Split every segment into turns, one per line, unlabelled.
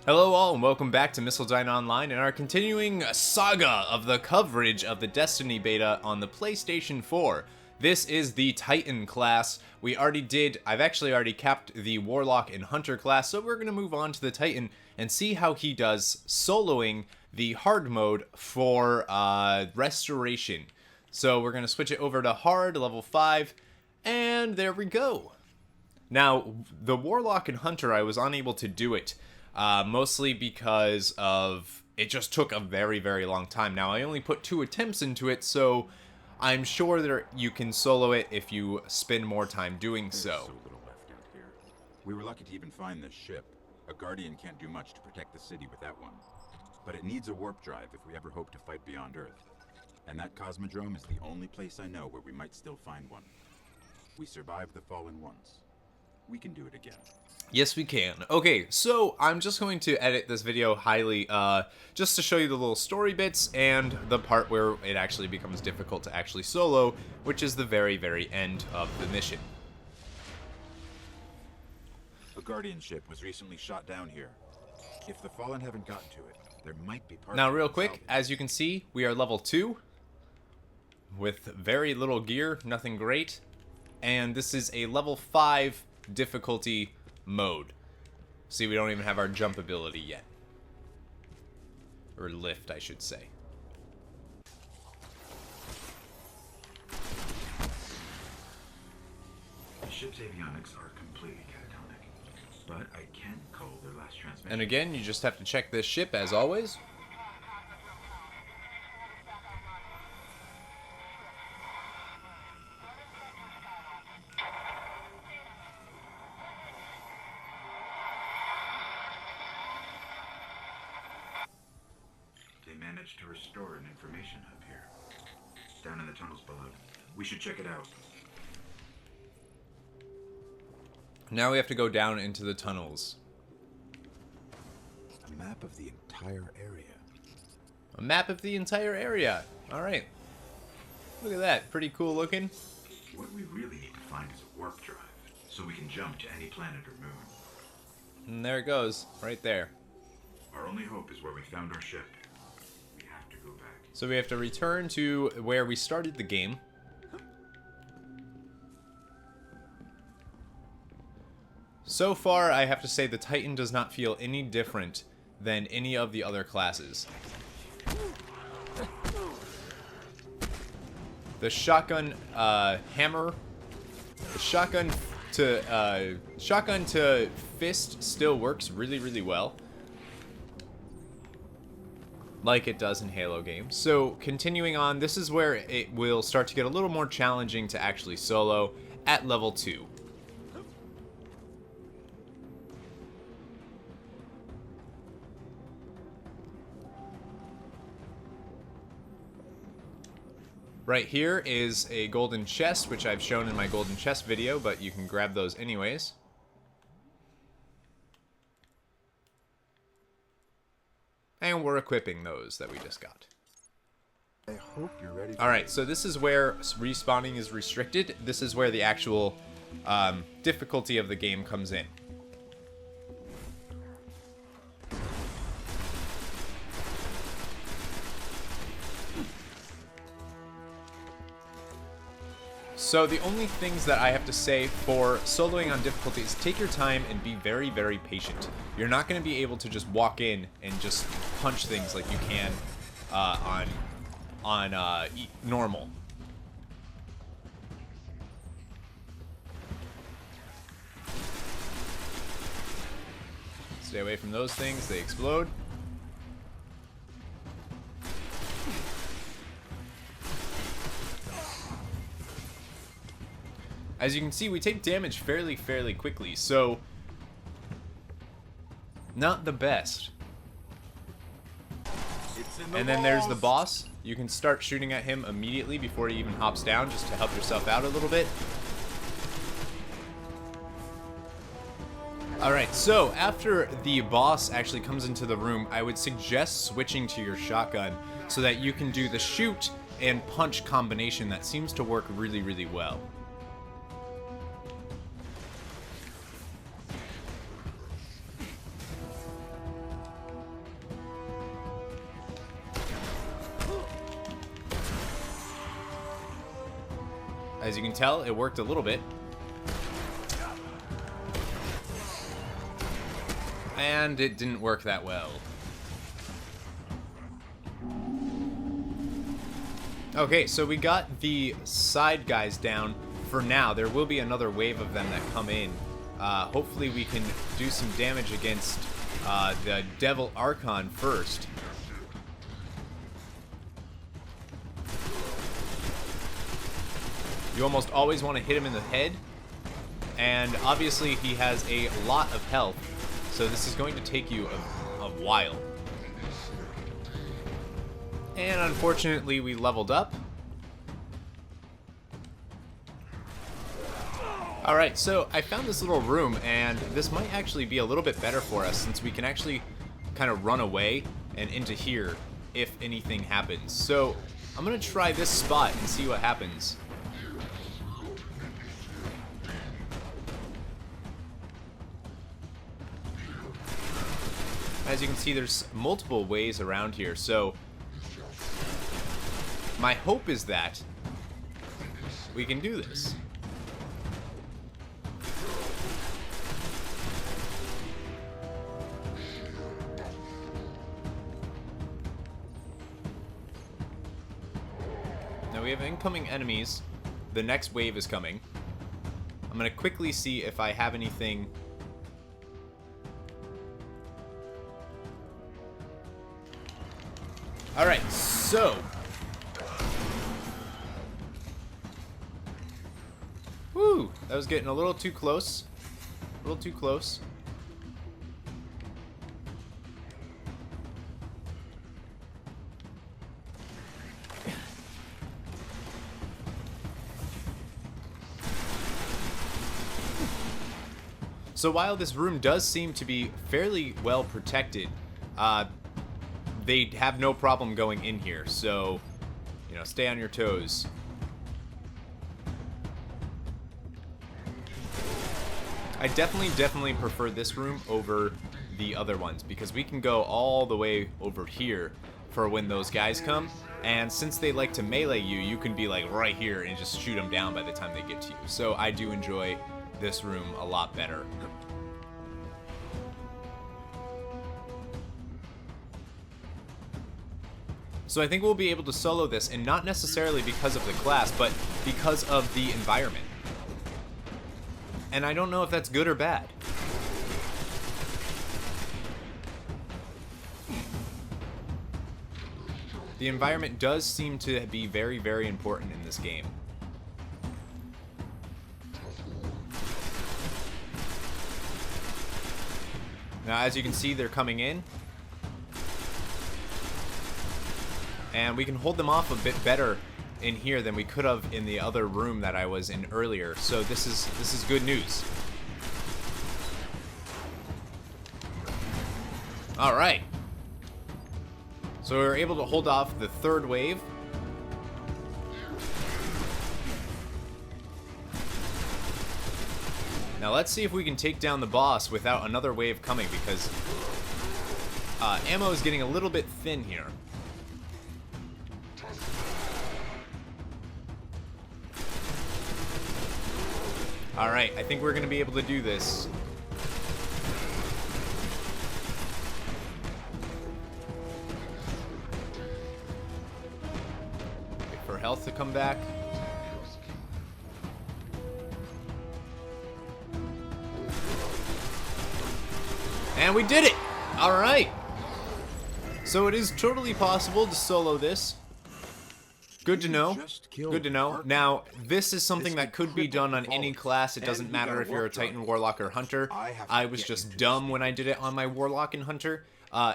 Hello all and welcome back to Missildine Online and our continuing saga of the coverage of the Destiny beta on the PlayStation 4. This is the Titan class. I've actually already capped the Warlock and Hunter class, so we're going to move on to the Titan and see how he does soloing the hard mode for restoration. So we're going to switch it over to hard, level 5, and there we go. Now, the Warlock and Hunter, I was unable to do it. Mostly because of it just took a very, very long time. Now, I only put 2 attempts into it, so I'm sure that you can solo it if you spend more time doing so.
There's so little left out here. We were lucky to even find this ship. A Guardian can't do much to protect the city without one. But it needs a warp drive if we ever hope to fight beyond Earth. And that Cosmodrome is the only place I know where we might still find one. We survived the Fallen once. We can do it again.
Yes, we can. Okay, so I'm just going to edit this video highly, just to show you the little story bits and the part where it actually becomes difficult to actually solo, which is the very, very end of the mission.
A Guardian ship was recently shot down here. If the Fallen haven't gotten to it, there might be parts.
Now, real quick, as you can see, we are level 2 with very little gear, nothing great, and this is a level 5 difficulty mode. See, we don't even have our jump ability yet. Or lift, I should say.
The ship's avionics are completely catatonic, but I can call their last transmission.
And again, you just have to check this ship as always.
Managed to restore an information hub here, down in the tunnels below. We should check it out.
Now we have to go down into the tunnels.
A map of the entire area.
A map of the entire area. Alright. Look at that. Pretty cool looking.
What we really need to find is a warp drive, so we can jump to any planet or moon.
And there it goes. Right there.
Our only hope is where we found our ship. Go back.
So we have to return to where we started the game. So far, I have to say the Titan does not feel any different than any of the other classes. The shotgun hammer, the shotgun to fist still works really, really well, like it does in Halo games. So continuing on, this is where it will start to get a little more challenging to actually solo at level 2. Right here is a golden chest, which I've shown in my golden chest video, but you can grab those anyways. And we're equipping those that we just got.
I hope you're ready.
Alright, so this is where respawning is restricted. This is where the actual difficulty of the game comes in. So the only things that I have to say for soloing on difficulty is take your time and be very, very patient. You're not going to be able to just walk in and just punch things like you can on normal. Stay away from those things, they explode. As you can see, we take damage fairly quickly, so not the best. And then there's the boss. You can start shooting at him immediately before he even hops down, just to help yourself out a little bit. Alright, so after the boss actually comes into the room, I would suggest switching to your shotgun so that you can do the shoot and punch combination that seems to work really, really well. As you can tell, it worked a little bit. And it didn't work that well. Okay, so we got the side guys down for now. There will be another wave of them that come in. Hopefully we can do some damage against the Devil Archon first. You almost always want to hit him in the head. And obviously he has a lot of health, so this is going to take you a while. And unfortunately we leveled up. Alright, so I found this little room, and this might actually be a little bit better for us since we can actually kind of run away and into here if anything happens. So I'm going to try this spot and see what happens. As you can see, there's multiple ways around here, so my hope is that we can do this. Now we have incoming enemies. The next wave is coming. I'm going to quickly see if I have anything. Alright, so woo! That was getting a little too close. A little too close. So while this room does seem to be fairly well protected, they have no problem going in here, so, you know, stay on your toes. I definitely prefer this room over the other ones, because we can go all the way over here for when those guys come, and since they like to melee you, you can be like right here and just shoot them down by the time they get to you. So I do enjoy this room a lot better. So I think we'll be able to solo this, and not necessarily because of the class, but because of the environment. And I don't know if that's good or bad. The environment does seem to be very important in this game. Now, as you can see, they're coming in. And we can hold them off a bit better in here than we could have in the other room that I was in earlier. So this is good news. All right. So we were able to hold off the third wave. Now let's see if we can take down the boss without another wave coming, because ammo is getting a little bit thin here. Alright, I think we're going to be able to do this. Wait for health to come back. And we did it! Alright! So it is totally possible to solo this. Good to know. Good to know. Now, this is something that could be done on any class. It doesn't matter if you're a Titan, Warlock, or Hunter. I was just dumb when I did it on my Warlock and Hunter.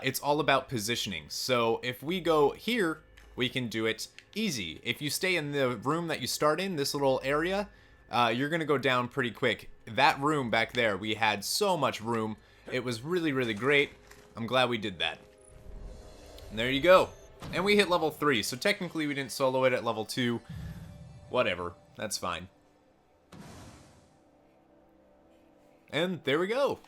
It's all about positioning. So if we go here, we can do it easy. If you stay in the room that you start in, this little area, you're going to go down pretty quick. That room back there, we had so much room. It was really great. I'm glad we did that. And there you go. And we hit level 3, so technically we didn't solo it at level 2. Whatever, that's fine. And there we go.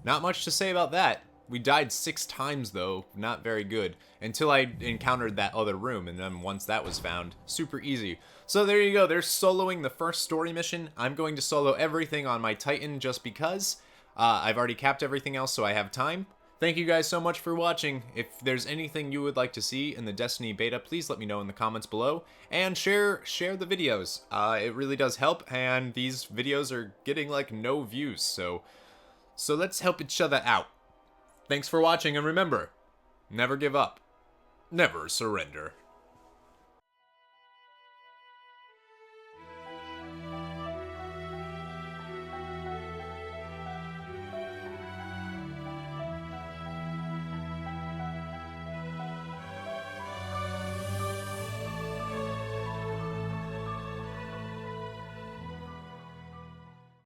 Not much to say about that. We died 6 times though, not very good, until I encountered that other room, and then once that was found, super easy. So there you go, there's soloing the first story mission. I'm going to solo everything on my Titan just because. I've already capped everything else, so I have time. Thank you guys so much for watching. If there's anything you would like to see in the Destiny beta, please let me know in the comments below. And share the videos. It really does help, and these videos are getting like no views, so let's help each other out. Thanks for watching, and remember, never give up, never surrender.